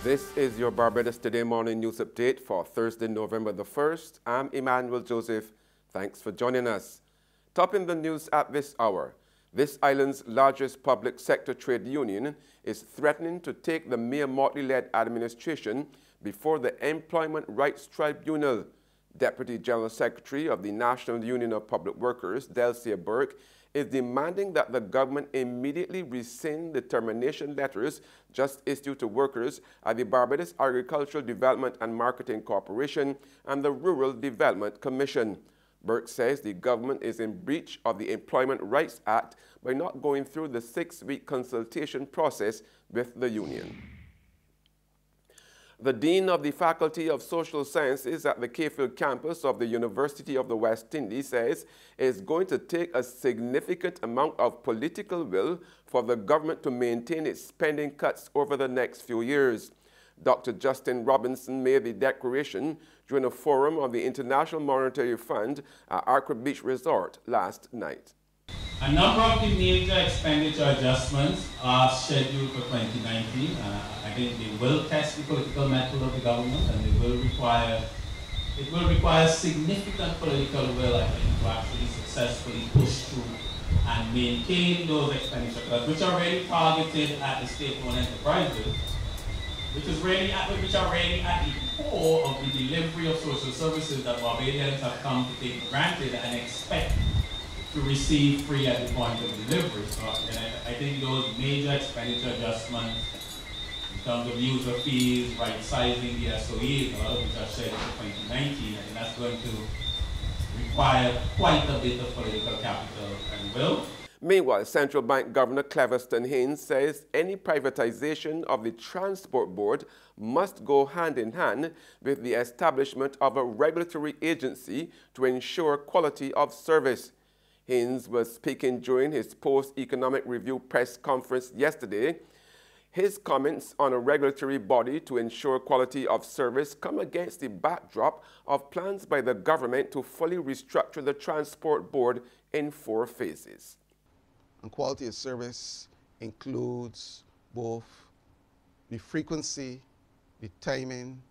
This is your Barbados Today morning news update for Thursday, November the 1st. I'm Emmanuel Joseph. Thanks for joining us. Topping the news at this hour, this island's largest public sector trade union is threatening to take the Mayor Motley-led administration before the Employment Rights Tribunal. Deputy General Secretary of the National Union of Public Workers, Delcia Burke, is demanding that the government immediately rescind the termination letters just issued to workers at the Barbados Agricultural Development and Marketing Corporation and the Rural Development Commission. Burke says the government is in breach of the Employment Rights Act by not going through the 6-week consultation process with the union. The Dean of the Faculty of Social Sciences at the Cayfield campus of the University of the West Indies says it's going to take a significant amount of political will for the government to maintain its spending cuts over the next few years. Dr. Justin Robinson made the declaration during a forum on the International Monetary Fund at Arcra Beach Resort last night. A number of the major expenditure adjustments are scheduled for 2019. I think they will test the political mettle of the government, and it will require significant political will, I think, to actually successfully push through and maintain those expenditure cuts, which are really targeted at the state-owned enterprises, which are really at the core of the delivery of social services that Barbadians have come to take for granted and expect to receive free at the point of delivery. So I think those major expenditure adjustments in terms of user fees, right-sizing the SOEs, which are scheduled for 2019, I think that's going to require quite a bit of political capital and will. Meanwhile, Central Bank Governor Cleverston Haynes says any privatization of the Transport Board must go hand in hand with the establishment of a regulatory agency to ensure quality of service. Haynes was speaking during his post-economic review press conference yesterday. His comments on a regulatory body to ensure quality of service come against the backdrop of plans by the government to fully restructure the Transport Board in 4 phases. And quality of service includes both the frequency, the timing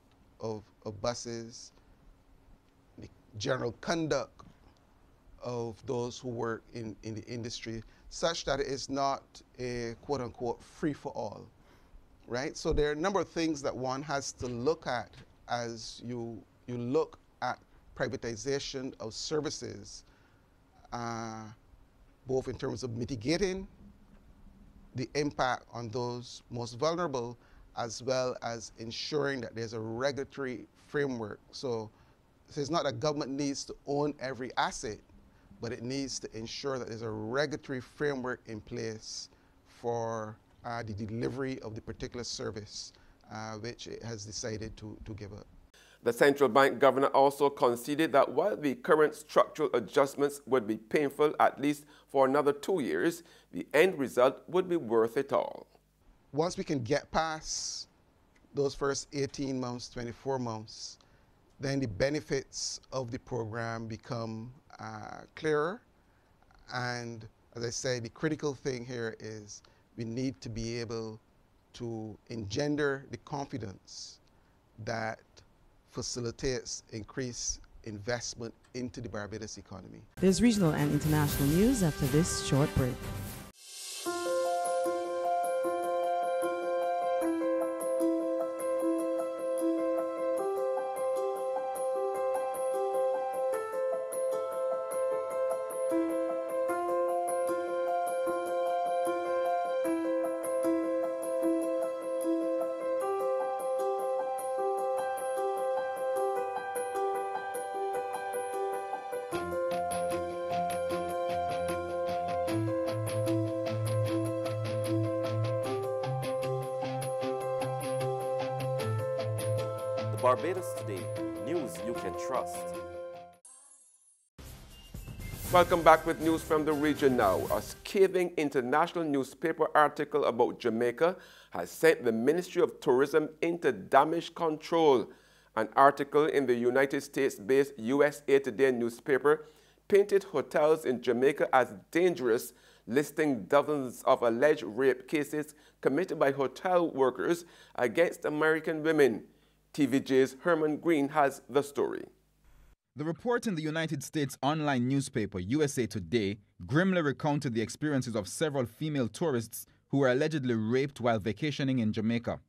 of buses, the general conduct of those who work in the industry, such that it is not a quote-unquote free-for-all, right? So there are a number of things that one has to look at as you look at privatization of services, both in terms of mitigating the impact on those most vulnerable, as well as ensuring that there's a regulatory framework. So it's not that government needs to own every asset, but it needs to ensure that there's a regulatory framework in place for the delivery of the particular service which it has decided to give up. The central bank governor also conceded that while the current structural adjustments would be painful at least for another 2 years, the end result would be worth it all. Once we can get past those first 18 months, 24 months, then the benefits of the program become clearer. And as I say, the critical thing here is we need to be able to engender the confidence that facilitates increased investment into the Barbados economy. There's regional and international news after this short break. Barbados Today, news you can trust. Welcome back with news from the region now. A scathing international newspaper article about Jamaica has sent the Ministry of Tourism into damage control. An article in the United States-based USA Today newspaper painted hotels in Jamaica as dangerous, listing dozens of alleged rape cases committed by hotel workers against American women. TVJ's Herman Green has the story. The report in the United States online newspaper USA Today grimly recounted the experiences of several female tourists who were allegedly raped while vacationing in Jamaica.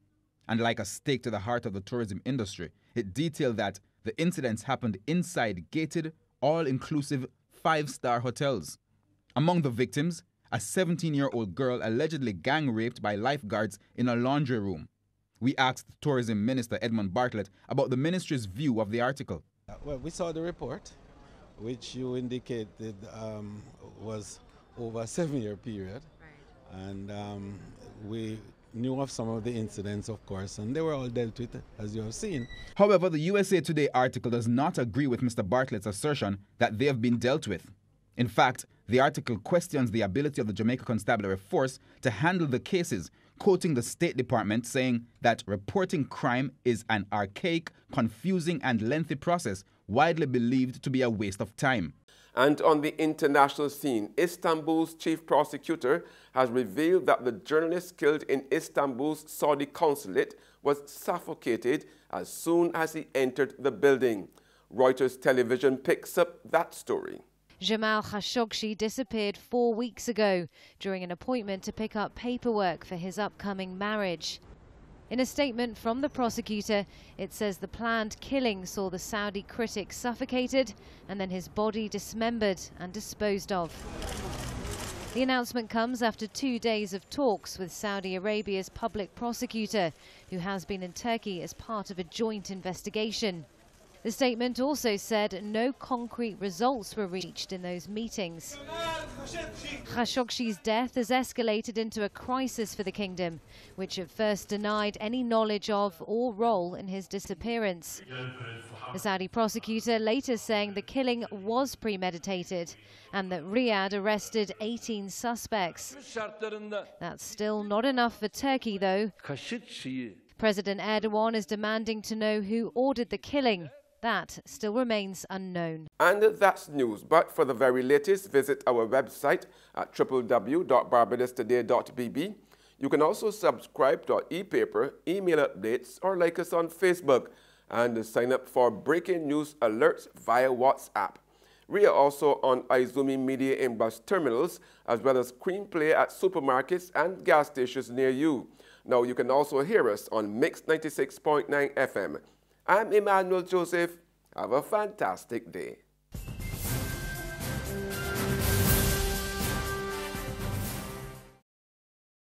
And like a stake to the heart of the tourism industry, it detailed that the incidents happened inside gated, all-inclusive 5-star hotels. Among the victims, a 17-year-old girl allegedly gang-raped by lifeguards in a laundry room. We asked Tourism Minister Edmund Bartlett about the ministry's view of the article. Well, we saw the report, which you indicated was over a 7-year period. Right. And we knew of some of the incidents, of course, and they were all dealt with, as you have seen. However, the USA Today article does not agree with Mr. Bartlett's assertion that they have been dealt with. In fact, the article questions the ability of the Jamaica Constabulary Force to handle the cases, quoting the State Department saying that reporting crime is an archaic, confusing and lengthy process widely believed to be a waste of time. And on the international scene, Istanbul's chief prosecutor has revealed that the journalist killed in Istanbul's Saudi consulate was suffocated as soon as he entered the building. Reuters television picks up that story. Jamal Khashoggi disappeared 4 weeks ago during an appointment to pick up paperwork for his upcoming marriage. In a statement from the prosecutor, it says the planned killing saw the Saudi critic suffocated and then his body dismembered and disposed of. The announcement comes after 2 days of talks with Saudi Arabia's public prosecutor, who has been in Turkey as part of a joint investigation. The statement also said no concrete results were reached in those meetings. Khashoggi's death has escalated into a crisis for the kingdom, which at first denied any knowledge of or role in his disappearance. The Saudi prosecutor later saying the killing was premeditated and that Riyadh arrested 18 suspects. That's still not enough for Turkey, though. President Erdogan is demanding to know who ordered the killing. That still remains unknown. And that's news, but for the very latest, visit our website at www.barbadostoday.bb. You can also subscribe to our e-paper, email updates, or like us on Facebook, and sign up for breaking news alerts via WhatsApp. We are also on Izumi Media in bus terminals, as well as Screenplay at supermarkets and gas stations near you. Now you can also hear us on Mix 96.9 FM. I'm Emmanuel Joseph. Have a fantastic day.